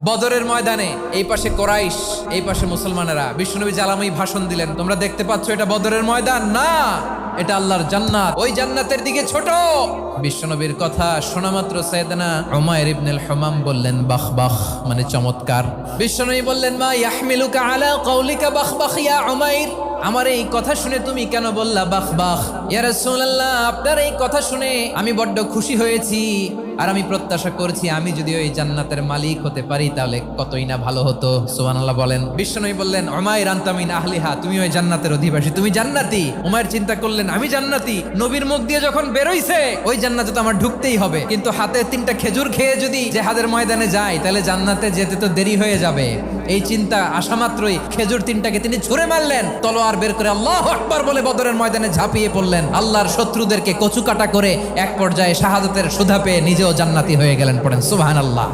বদরের ময়দানে এই পাশে কোরাইশ, এই পাশে মুসলমানেরা। বিশ্বনবী জ্বালাময়ী ভাষণ দিলেন, তোমরা দেখতে পাচ্ছ এটা বদরের ময়দান না, এটা আল্লাহর জান্নাত, ওই জান্নাতের দিকে ছোট। বিশ্বনবীর কথা শোনা মাত্র সাইয়েদনা উমাইর ইবনুল হুমাম বললেন বাখ বাখ, মানে চমৎকার। বিশ্বনবী বললেন মা ইয়াহমিলুকা আলা কওলিকা বাখ বাখ ইয়া উমাইর, আমার এই কথা শুনে তুমি কেন বললা বাখ বাখ? ইয়া রাসূলুল্লাহ, আপনার এই কথা শুনে আমি বড্ড খুশি হয়েছি, আর আমি প্রত্যাশা করছি আমি যদি ওই জান্নাতের মালিক হতে পারি তাহলে কতই না ভালো হতো। সুবহানাল্লাহ বলেন। বিশ্বনবী বললেন উমাইর আনতা মিন আহলিহা, তুমি ওই জান্নাতের অধিবাসী, তুমি জান্নাতি। উমাইর চিন্তা করলেন আমি জান্নাতি, নবীর মুখ দিয়ে যখন বেরোইছে ওই জান্নাতে তো আমার ঢুকতেই হবে, কিন্তু হাতে 3টা খেজুর খেয়ে যদি জেহাদের ময়দানে যাই তাহলে জান্নাতে যেতে তো দেরি হয়ে যাবে। এই চিন্তা আসা মাত্রই খেজুর 3টাকে তিনি ছুঁড়ে মারলেন, তলোয়ার বের করে আল্লাহু আকবার বলে বদরের ময়দানে ঝাঁপিয়ে পড়লেন। আল্লাহর শত্রুদেরকে কচুকাটা করে এক পর্যায়ে শাহাদাতের সুধা পেয়ে নিজেও জান্নাতি হয়ে গেলেন। পড়েন সুবহানাল্লাহ।